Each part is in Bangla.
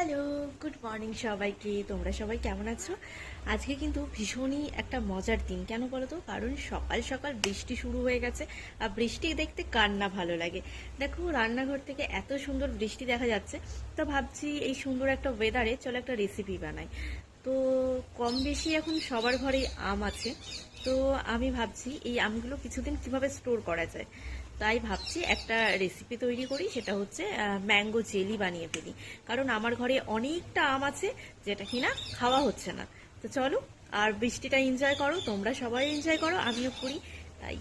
হ্যালো, গুড মর্নিং সবাইকে। তোমরা সবাই কেমন আছো? আজকে কিন্তু ভীষণই একটা মজার দিন। কেন বলো তো? কারণ সকাল সকাল বৃষ্টি শুরু হয়ে গেছে। আর বৃষ্টি দেখতে কার না ভালো লাগে। দেখো, রান্নাঘর থেকে এত সুন্দর বৃষ্টি দেখা যাচ্ছে, তো ভাবছি এই সুন্দর একটা ওয়েদারে চলো একটা রেসিপি বানাই। তো কম বেশি এখন সবার ঘরেই আম আছে। তো আমি ভাবছি এই আমগুলো কিছুদিন কিভাবে স্টোর করা যায়। তাই ভাবছি একটা রেসিপি তৈরি করি, সেটা হচ্ছে ম্যাঙ্গো জেলি বানিয়ে ফেলি। কারণ আমার ঘরে অনেকটা আম আছে, যেটা কিনা খাওয়া হচ্ছে না। তো চলো, আর বৃষ্টিটা এনজয় করো, তোমরা সবাই এনজয় করো, আমিও করি। তাই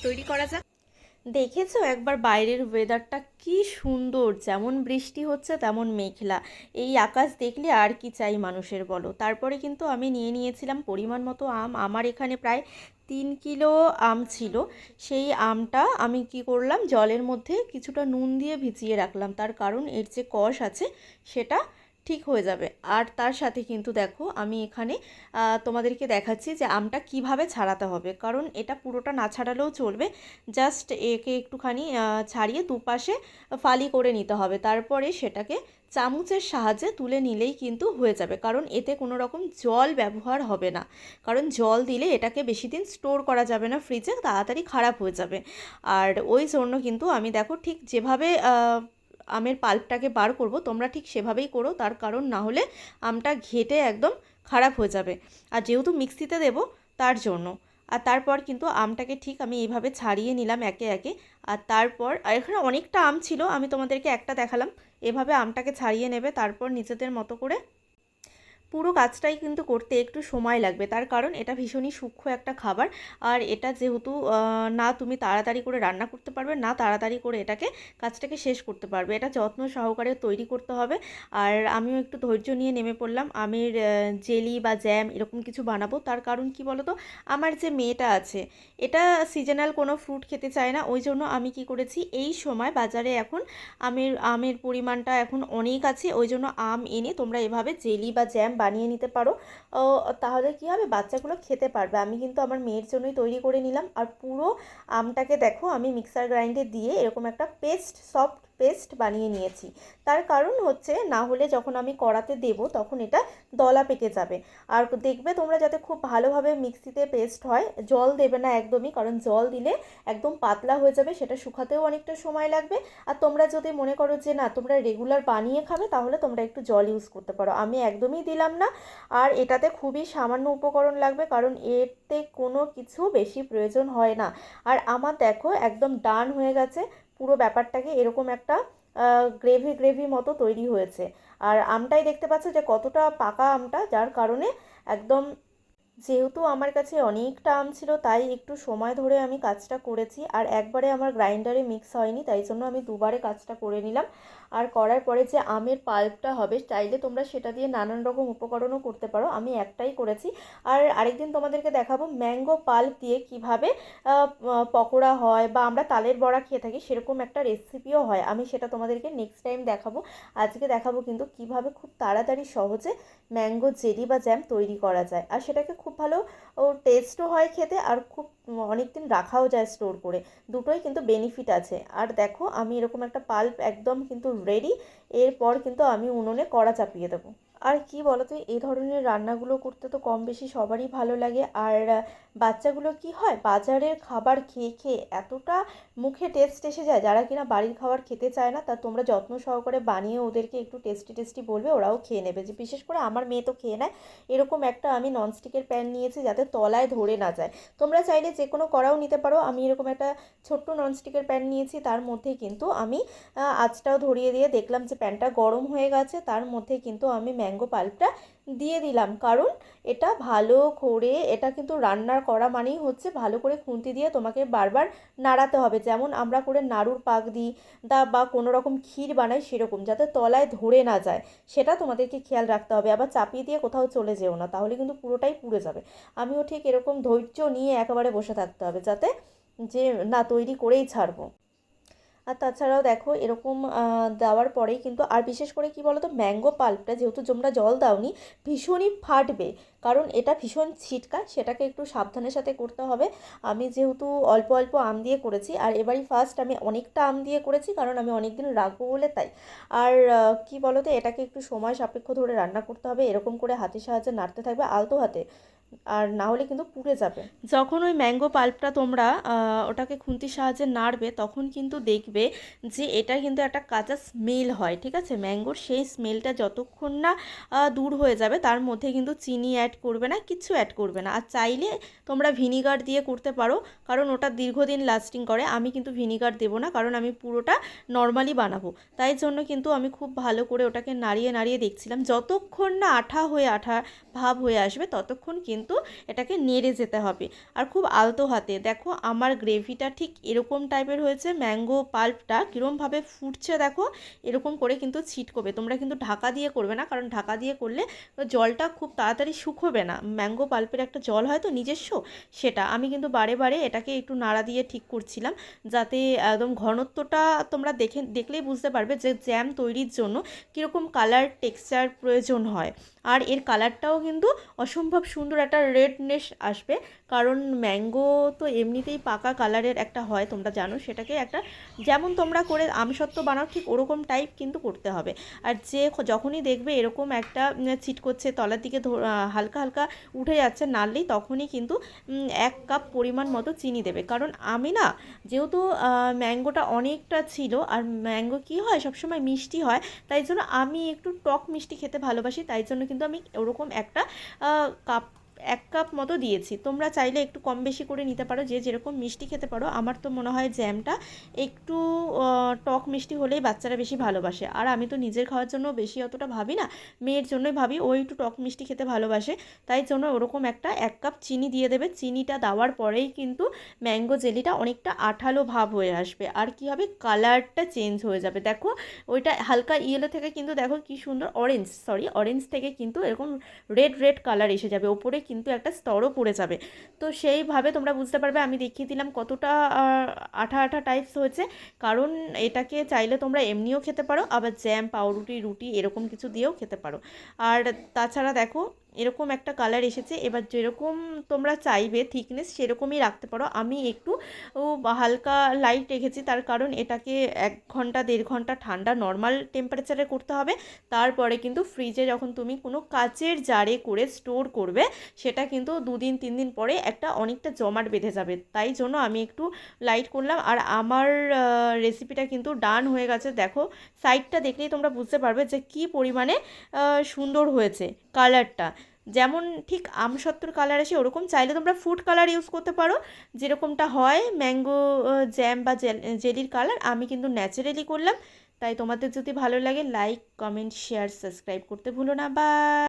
তৈরি করা যাক। দেখেছো একবার বাইরের ওয়েদারটা কি সুন্দর, যেমন বৃষ্টি হচ্ছে তেমন মেঘলা। এই আকাশ দেখলে আর কি চাই মানুষের বলো। তারপরে কিন্তু আমি নিয়ে নিয়েছিলাম পরিমাণ মতো আম। আমার এখানে প্রায় 3 কিলো আম ছিল। সেই আমটা আমি কি করলাম, জলের মধ্যে কিছুটা নুন দিয়ে ভিজিয়ে রাখলাম, তার কারণ এর যে কষ আছে সেটা ঠিক হয়ে যাবে। আর তার সাথে কিন্তু দেখো আমি এখানে তোমাদেরকে দেখাচ্ছি যে আমটা কিভাবে ছাড়াতে হবে, কারণ এটা পুরোটা না ছাড়ালেও চলবে। জাস্ট একে একটুখানি ছাড়িয়ে দুপাশে ফালি করে নিতে হবে, তারপরে সেটাকে চামচের সাহায্যে তুলে নিলেই কিন্তু হয়ে যাবে। কারণ এতে কোনো রকম জল ব্যবহার হবে না, কারণ জল দিলে এটাকে বেশি দিন স্টোর করা যাবে না ফ্রিজে, তাড়াতাড়ি খারাপ হয়ে যাবে। আর ওই জন্য কিন্তু আমি দেখো ঠিক যেভাবে আমের পাল্পটাকে বার করব, তোমরা ঠিক সেভাবেই করো, তার কারণ না হলে আমটা ঘেটে একদম খারাপ হয়ে যাবে। আর যেহেতু মিক্সিতে দেবো তার জন্য। আর তারপর কিন্তু আমটাকে ঠিক আমি এইভাবে ছাড়িয়ে নিলাম একে একে। আর তারপর আর এখানে অনেকটা আম ছিল, আমি তোমাদেরকে একটা দেখালাম। এভাবে আমটাকে ছাড়িয়ে নেবে, তারপর নিজেদের মতো করে পুরো কাজটাই কিন্তু করতে একটু সময় লাগবে, তার কারণ এটা ভীষণই সূক্ষ্ম একটা খাবার। আর এটা যেহেতু না তুমি তাড়াতাড়ি করে রান্না করতে পারবে, না তাড়াতাড়ি করে এটাকে কাজটাকে শেষ করতে পারবে, এটা যত্ন সহকারে তৈরি করতে হবে। আর আমিও একটু ধৈর্য নিয়ে নেমে পড়লাম আমের জেলি বা জ্যাম এরকম কিছু বানাবো। তার কারণ কি বলো তো, আমার যে মেয়েটা আছে, এটা সিজনাল কোনো ফ্রুট খেতে চায় না। ওই জন্য আমি কি করেছি, এই সময় বাজারে এখন আমের পরিমাণটা এখন অনেক আছে, ওই জন্য আম এনে তোমরা এভাবে জেলি বা জ্যাম বানিয়ে নিতে পারো। ও, তাহলে কি হবে, বাচ্চাগুলো খেতে পারবে। আমি কিন্তু আমার মেয়ের জন্যই তৈরি করে নিলাম। আর পুরো আমটাকে দেখো আমি মিক্সার গ্রাইন্ডে দিয়ে এরকম একটা পেস্ট, সফট পেস্ট বানিয়ে নিয়েছি। তার কারণ হচ্ছে না হলে যখন আমি কড়াতে দেব তখন এটা দলা পেকে যাবে। আর দেখবে তোমরা যাতে খুব ভালোভাবে মিক্সিতে পেস্ট হয়, জল দেবে না একদমই, কারণ জল দিলে একদম পাতলা হয়ে যাবে, সেটা শুকাতেও অনেকটা সময় লাগবে। আর তোমরা যদি মনে করো যে না তোমরা রেগুলার বানিয়ে খাবে, তাহলে তোমরা একটু জল ইউজ করতে পারো। আমি একদমই দিলাম না। আর এটাতে খুবই সামান্য উপকরণ লাগবে, কারণ এতে কোনো কিছু বেশি প্রয়োজন হয় না। আর আমার দেখো একদম ডান হয়ে গেছে, পুরো ব্যাপারটাকে এরকম একটা গ্রেভি গ্রেভি মতো তৈরি হয়েছে। আর আমটাই দেখতে পাচ্ছ যে কতটা পাকা আমটা, যার কারণে একদম, যেহেতু আমার কাছে অনেকটা আম ছিল তাই একটু সময় ধরে আমি কাজটা করেছি। আর একবারে আমার গ্রাইন্ডারে মিক্স হয়নি, তাই জন্য আমি দুবারে কাজটা করে নিলাম। আর করার পরে যে আমের পাল্পটা হবে, চাইলে তোমরা সেটা দিয়ে নানান রকম উপকরণও করতে পারো, আমি একটাই করেছি। আর আরেকদিন তোমাদেরকে দেখাবো ম্যাঙ্গো পাল্প দিয়ে কিভাবে পকোড়া হয়, বা আমরা তালের বড়া খেয়ে থাকি সেরকম একটা রেসিপিও হয়, আমি সেটা তোমাদেরকে নেক্সট টাইম দেখাবো। আজকে দেখাবো কিন্তু কিভাবে খুব তাড়াতাড়ি সহজে ম্যাঙ্গো জেলি বা জ্যাম তৈরি করা যায়। আর সেটাকে খুব ভালো টেস্টও হয় খেতে, আর খুব অনেক দিন রাখাও যায় স্টোর করে। দুটোই কিন্তু বেনিফিট আছে। আর দেখো আমি এরকম একটা পাল্প একদম কিন্তু রেডি। এরপর কিন্তু আমি উনুনে কড়া চাপিয়ে দেবো। আর কি বলতো, এই ধরনের রান্নাগুলো করতে তো কম বেশি সবারই ভালো লাগে। আর বাচ্চাগুলো কি হয়, বাজারের খাবার খেয়ে খেয়ে এতটা মুখে টেস্ট এসে যায়, যারা কিনা বাড়ির খাবার খেতে চায় না, তা তোমরা যত্ন সহকারে বানিয়ে ওদেরকে একটু টেস্টি টেস্টি বলবে, ওরাও খেয়ে নেবে। যে বিশেষ করে আমার মেয়ে তো খেয়ে নেয়। এরকম একটা আমি ননস্টিকের প্যান নিয়েছি যাতে তলায় ধরে না যায়। তোমরা চাইলে যে কোনো কড়াও নিতে পারো, আমি এরকম একটা ছোট্ট ননস্টিকের প্যান নিয়েছি, তার মধ্যে কিন্তু আমি আঁচটাও ধরিয়ে দিয়ে দেখলাম যে প্যানটা গরম হয়ে গেছে, তার মধ্যে কিন্তু আমি ম্যাঙ্গো পাল্পটা দিয়ে দিলাম। কারণ এটা ভালো করে, এটা কিন্তু রান্নার করা মানেই হচ্ছে ভালো করে খুন্তি দিয়ে তোমাকে বারবার নাড়াতে হবে, যেমন আমরা করে নাড়ুর পাক দিই বা কোনো রকম ক্ষীর বানাই সেরকম, যাতে তলায় ধরে না যায়, সেটা তোমাদেরকে খেয়াল রাখতে হবে। আবার চাপিয়ে দিয়ে কোথাও চলে যেও না, তাহলে কিন্তু পুরোটাই পুড়ে যাবে। আমিও ঠিক এরকম ধৈর্য নিয়ে একেবারে বসে থাকতে হবে, যাতে যে না তৈরি করেই ছাড়বো। আর তাছাড়াও দেখো এরকম দেওয়ার পরেই কিন্তু, আর বিশেষ করে কি বলো তো, ম্যাঙ্গো পাল্পটা যেহেতু তোমরা জল দাওনি ভীষণই ফাটবে, কারণ এটা ভীষণ ছিটকা, সেটাকে একটু সাবধানের সাথে করতে হবে। আমি যেহেতু অল্প অল্প আম দিয়ে করেছি, আর এবারই ফার্স্ট আমি অনেকটা আম দিয়ে করেছি, কারণ আমি অনেক দিন রাখবো বলে তাই। আর কি বলো তো, এটাকে একটু সময় সাপেক্ষ ধরে রান্না করতে হবে, এরকম করে হাতের সাহায্যে নাড়তে থাকবে আলতো হাতে, আর না হলে কিন্তু পুড়ে যাবে। যখন ওই ম্যাঙ্গো পাল্পটা তোমরা ওটাকে খুন্তির সাহায্যে নাড়বে, তখন কিন্তু দেখবে যে এটা কিন্তু একটা কাঁচা স্মেল হয়, ঠিক আছে? ম্যাঙ্গোর সেই স্মেলটা যতক্ষণ না দূর হয়ে যাবে, তার মধ্যে কিন্তু চিনি অ্যাড করবে না, কিচ্ছু অ্যাড করবে না। আর চাইলে তোমরা ভিনিগার দিয়ে করতে পারো, কারণ ওটা দীর্ঘদিন লাস্টিং করে। আমি কিন্তু ভিনিগার দেবো না, কারণ আমি পুরোটা নর্মালি বানাবো, তাই জন্য কিন্তু আমি খুব ভালো করে ওটাকে নাড়িয়ে নাড়িয়ে দেখছিলাম। যতক্ষণ না আঠা ভাব হয়ে আসবে ততক্ষণ কিন্তু এটাকে নেড়ে যেতে হবে, আর খুব আলতো হাতে। দেখো আমার গ্রেভিটা ঠিক এরকম টাইপের হয়েছে, ম্যাঙ্গো পাল্পটা কীরমভাবে ফুটছে দেখো, এরকম করে কিন্তু ছিটকবে। তোমরা কিন্তু ঢাকা দিয়ে করবে না, কারণ ঢাকা দিয়ে করলে জলটা খুব তাড়াতাড়ি শুকোবে না। ম্যাঙ্গো পাল্পের একটা জল হয় তো নিজস্ব, সেটা আমি কিন্তু বারে বারে এটাকে একটু নাড়া দিয়ে ঠিক করছিলাম, যাতে একদম ঘনত্বটা তোমরা দেখলেই বুঝতে পারবে যে জ্যাম তৈরির জন্য কীরকম কালার টেক্সচার প্রয়োজন হয়। আর এর কালারটাও কিন্তু অসম্ভব সুন্দর একটা রেডনেস আসবে, কারণ ম্যাঙ্গো তো এমনিতেই পাকা কালারের একটা হয়, তোমরা জানো। সেটাকে একটা, যেমন তোমরা করে আমসত্ত্ব বানাও ঠিক ওরকম টাইপ কিন্তু করতে হবে। আর যখনই দেখবে এরকম একটা ছিটকোচ্ছে, তলার দিকে হালকা হালকা উঠে যাচ্ছে নাড়লেই, তখনই কিন্তু 1 কাপ পরিমাণ মতো চিনি দেবে। কারণ আমি না, যেহেতু ম্যাঙ্গোটা অনেকটা ছিল, আর ম্যাঙ্গো কী হয় সবসময় মিষ্টি হয়, তাই জন্য আমি একটু টক মিষ্টি খেতে ভালোবাসি, তাই জন্য কিন্তু আমি ওরকম একটা কাপ 1 কাপ মতো দিয়েছি। তোমরা চাইলে একটু কম বেশি করে নিতে পারো, যে যেরকম মিষ্টি খেতে পারো। আমার তো মনে হয় জ্যামটা একটু টক মিষ্টি হলেই বাচ্চারা বেশি ভালোবাসে, আর আমি তো নিজের খাওয়ার জন্য বেশি অতটা ভাবি না, মেয়ের জন্যই ভাবি, ও একটু টক মিষ্টি খেতে ভালোবাসে, তাই জন্য ওরকম একটা 1 কাপ চিনি দিয়ে দেবে। চিনিটা দেওয়ার পরেই কিন্তু ম্যাঙ্গো জেলিটা অনেকটা আঠালো ভাব হয়ে আসবে, আর কি হবে, কালারটা চেঞ্জ হয়ে যাবে। দেখো ওইটা হালকা ইয়েলো থেকে কিন্তু দেখো কি সুন্দর অরেঞ্জ থেকে কিন্তু এরকম রেড কালার এসে যাবে, ওপরে কিন্তু একটা স্তরও পড়ে যাবে। তো সেইভাবে তোমরা বুঝতে পারবে, আমি দেখিয়ে দিলাম কতটা আঠা আঠা টাইপস হয়েছে। কারণ এটাকে চাইলে তোমরা এমনিও খেতে পারো, আবার জ্যাম, পাউরুটি, রুটি এরকম কিছু দিয়েও খেতে পারো। আর তাছাড়া দেখো এরকম একটা কালার এসেছে। এবার যেরকম তোমরা চাইবে থিকনেস সেরকমই রাখতে পারো। আমি একটু হালকা লাইট রেখেছি, তার কারণ এটাকে 1 ঘন্টা 1.5 ঘন্টা ঠান্ডা নর্মাল টেম্পারেচারে করতে হবে। তারপরে কিন্তু ফ্রিজে যখন তুমি কোনো কাচের জারে করে স্টোর করবে, সেটা কিন্তু 2 দিন 3 দিন পরে একটা অনেকটা জমাট বেঁধে যাবে, তাই জন্য আমি একটু লাইট করলাম। আর আমার রেসিপিটা কিন্তু ডান হয়ে গেছে। দেখো সাইডটা দেখলেই তোমরা বুঝতে পারবে যে কি পরিমাণে সুন্দর হয়েছে কালারটা, যেমন ঠিক আমসত্ত্বর কালার আসে ওরকম। চাইলে তোমরা ফুড কালার ইউজ করতে পারো, যেরকমটা হয় ম্যাঙ্গো জ্যাম বা জেলির কালার। আমি কিন্তু ন্যাচারালি করলাম। তাই তোমাদের যদি ভালো লাগে লাইক, কমেন্ট, শেয়ার, সাবস্ক্রাইব করতে ভুলো না। বাই।